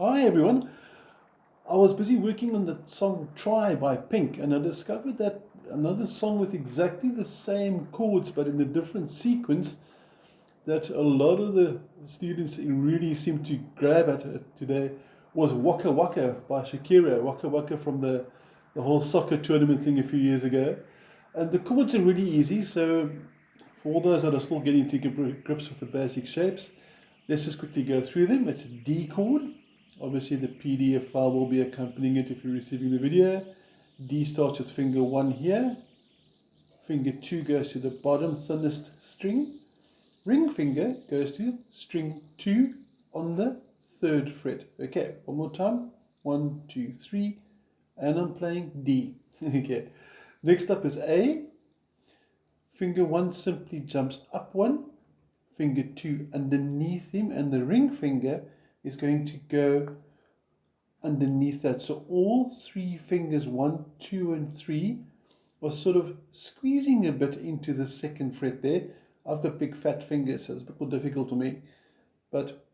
Hi everyone. I was busy working on the song Try by Pink, and I discovered that another song with exactly the same chords but in a different sequence that a lot of the students really seem to grab at today was Waka Waka by Shakira. Waka Waka from the whole soccer tournament thing a few years ago. And the chords are really easy, so for all those that are still getting to grips with the basic shapes, let's just quickly go through them. It's a D chord. Obviously the PDF file will be accompanying it if you're receiving the video. D starts with finger 1 here. Finger 2 goes to the bottom thinnest string. Ring finger goes to string 2 on the 3rd fret. Okay, one more time. 1, 2, 3. And I'm playing D. Okay. Next up is A. Finger 1 simply jumps up 1. Finger 2 underneath him, and the ring finger is going to go underneath that. So all 3 fingers, 1, 2 and 3, are sort of squeezing a bit into the 2nd fret there. I've got big fat fingers, so it's a bit more difficult for me, but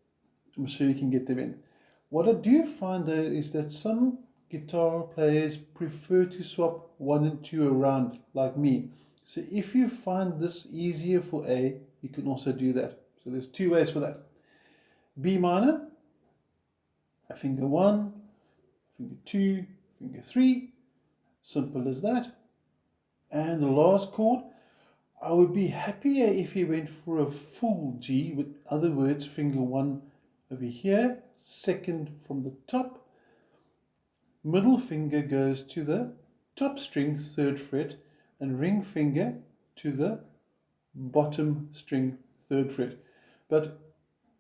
I'm sure you can get them in. What I do find though is that some guitar players prefer to swap 1 and 2 around, like me. So if you find this easier for A, you can also do that. So there's 2 ways for that. B minor, finger 1, finger 2, finger 3, simple as that. And the last chord, I would be happier if you went for a full G, with other words, finger 1 over here, 2nd from the top, middle finger goes to the top string, 3rd fret, and ring finger to the bottom string, 3rd fret. But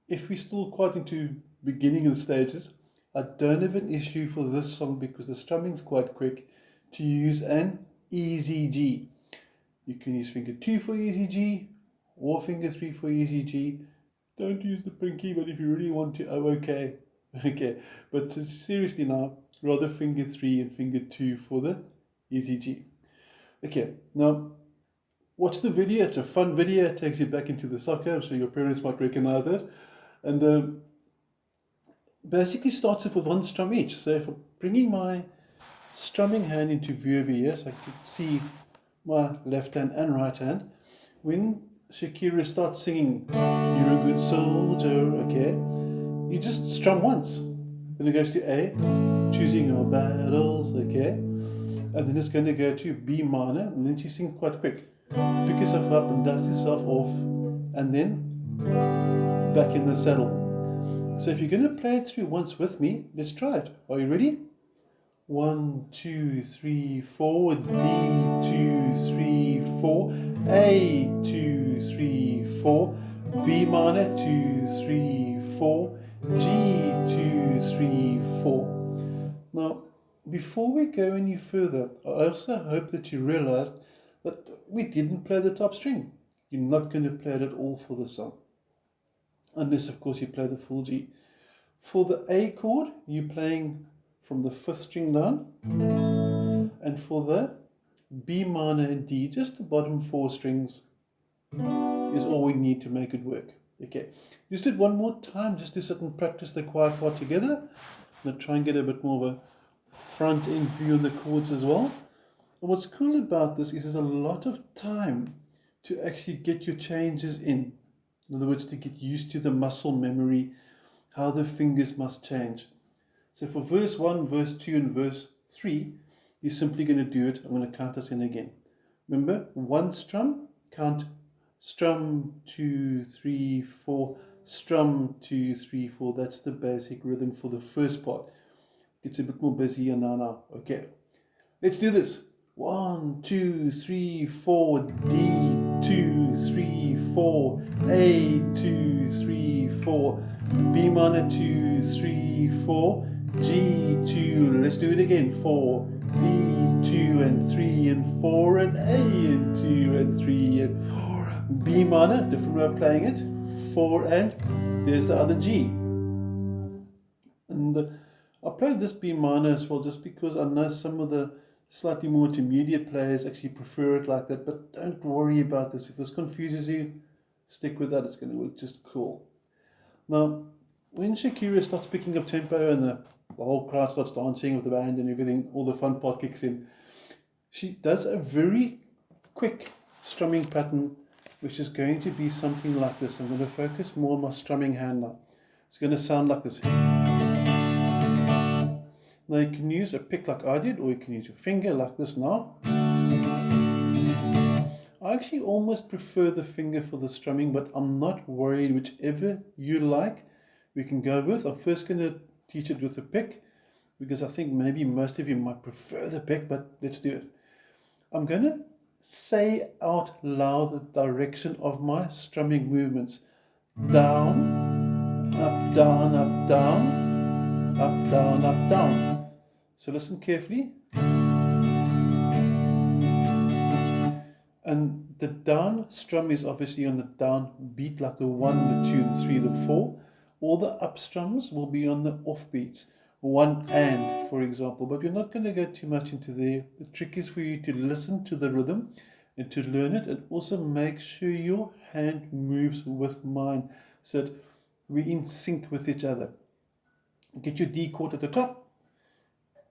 if we're still quite into beginning of the stages, I don't have an issue for this song because the strumming is quite quick to use an easy G. You can use finger 2 for easy G or finger 3 for easy G. Don't use the pinky, but if you really want to, oh okay. Okay, but seriously now, rather finger 3 and finger 2 for the easy G. Okay, now watch the video. It's a fun video. It takes you back into the soccer. I'm sure your parents might recognize that. And basically starts off with 1 strum each. So if I'm bringing my strumming hand into view over here, so I can see my left hand and right hand, when Shakira starts singing, "You're a good soldier," okay, you just strum once. Then it goes to A, choosing your battles, okay, and then it's going to go to B minor, and then she sings quite quick. Pick yourself up and dust yourself off, and then back in the saddle. So if you're going to play it through once with me, let's try it. Are you ready? 1, 2, 3, 4, D, 2, 3, 4, A, 2, 3, 4, B minor, 2, 3, 4, G, 2, 3, 4. Now, before we go any further, I also hope that you realized that we didn't play the top string. You're not going to play it at all for the song, unless of course you play the full G. For the A chord, you're playing from the 5th string down, and for the B minor and D, just the bottom 4 strings is all we need to make it work. Okay, just do it one more time, just to sit and practice the quiet part together. I'm going to try and get a bit more of a front end view of the chords as well. And what's cool about this is there's a lot of time to actually get your changes in. In other words, to get used to the muscle memory, how the fingers must change. So for verse 1, verse 2 and verse 3, you're simply going to do it. I'm going to count us in again. Remember, 1 strum, count strum, 2, 3, 4, strum, 2, 3, 4. That's the basic rhythm for the first part. It's a bit more busy now. Okay, let's do this. 1, 2, 3, 4, D, 2, 3, 4, A, 2, 3, 4, B minor, 2, 3, 4, G, 2, let's do it again, 4, D, 2 and 3 and 4, and A and 2 and 3 and 4, B minor, different way of playing it, 4, and there's the other G. And I played this B minor as well just because I know some of the slightly more intermediate players actually prefer it like that, but don't worry about this. If this confuses you, stick with that, it's going to work just cool. Now, when Shakira starts picking up tempo and the whole crowd starts dancing with the band and everything, all the fun part kicks in. She does a very quick strumming pattern, which is going to be something like this. I'm going to focus more on my strumming hand now. It's going to sound like this. Now you can use a pick like I did, or you can use your finger like this now. I actually almost prefer the finger for the strumming, but I'm not worried. Whichever you like, we can go with. I'm first going to teach it with the pick, because I think maybe most of you might prefer the pick, but let's do it. I'm going to say out loud the direction of my strumming movements. Down, up, down, up, down, up, down, up, down. So listen carefully. And the down strum is obviously on the down beat, like the 1, the 2, the 3, the 4. All the up strums will be on the off beats. 1 and, for example, but we're not going to go too much into there. The trick is for you to listen to the rhythm and to learn it, and also make sure your hand moves with mine so that we're in sync with each other. Get your D chord at the top.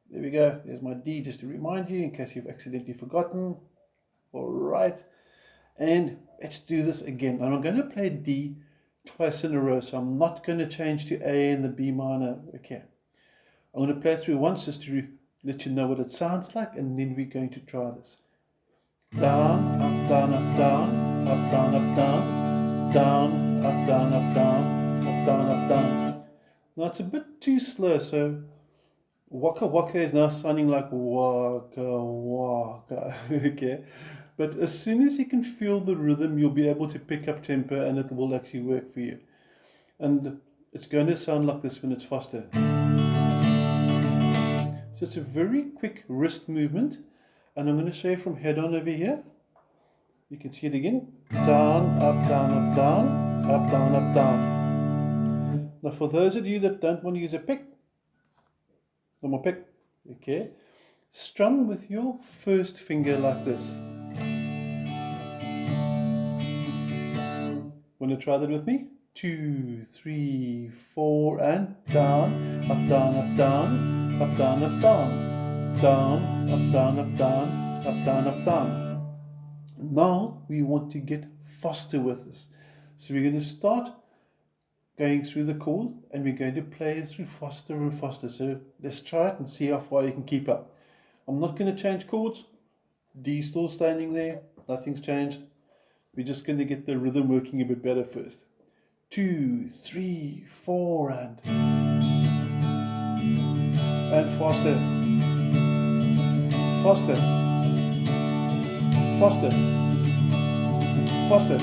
There we go. There's my D, just to remind you in case you've accidentally forgotten. All right. And let's do this again. And I'm going to play D twice in a row, so I'm not going to change to A and the B minor. Okay. I'm going to play it through once just to let you know what it sounds like, and then we're going to try this. Down, up, down, up, down, up, down, up, down, down, up, down, up, down, up, down, up, down. Now it's a bit too slow, so waka waka is now sounding like waka waka. Okay, but as soon as you can feel the rhythm, you'll be able to pick up tempo, and it will actually work for you. And it's going to sound like this when it's faster. So it's a very quick wrist movement, and I'm going to show you from head on over here. You can see it again. Down, up, down, up, down, up, down, up, down. Now for those of you that don't want to use a pick, no more pick, okay, strum with your first finger like this. Want to try that with me? 2, 3, 4, and down, up, down, up, down, up, down, up, down, down, up, down, up, down, up, down, up, down. Now we want to get faster with this. So we're going to start going through the chord, and we're going to play it through faster and faster. So let's try it and see how far you can keep up. I'm not going to change chords. D still standing there. Nothing's changed. We're just going to get the rhythm working a bit better first. 2, 3, 4, and faster, faster, faster, faster.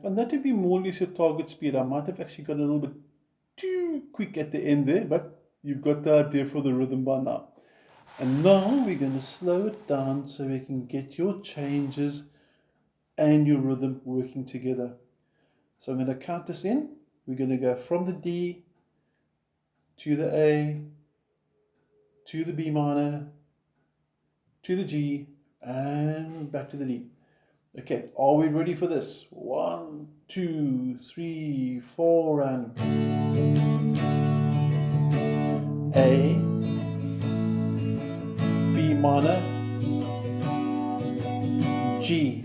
And that would be more or less your target speed. I might have actually got a little bit too quick at the end there, but you've got the idea for the rhythm by now. And now we're going to slow it down so we can get your changes and your rhythm working together. So I'm going to count this in. We're going to go from the D to the A to the B minor to the G and back to the D. Okay, are we ready for this? 1, 2, 3, 4, and A, B minor, G,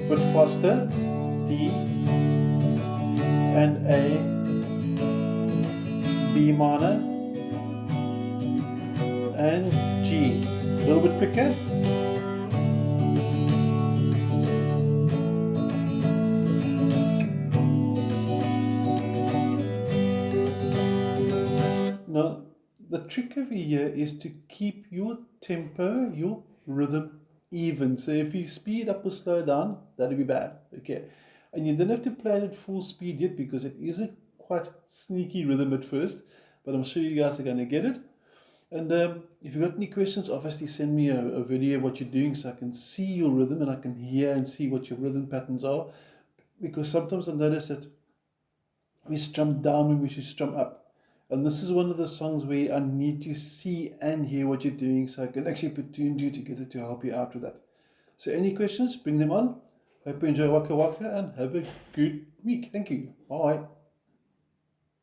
but faster, D and A, B minor and G. A little bit quicker. Now, the trick over here is to keep your tempo, your rhythm even. So if you speed up or slow down, that'll be bad. Okay, and you don't have to play it at full speed yet, because it is a quite sneaky rhythm at first, but I'm sure you guys are going to get it. And if you've got any questions, obviously send me a video of what you're doing so I can see your rhythm and I can hear and see what your rhythm patterns are, because sometimes I notice that we strum down when we should strum up. And this is one of the songs where I need to see and hear what you're doing so I can actually put two and two together to help you out with that. So any questions, bring them on. Hope you enjoy Waka Waka and have a good week. Thank you. Bye.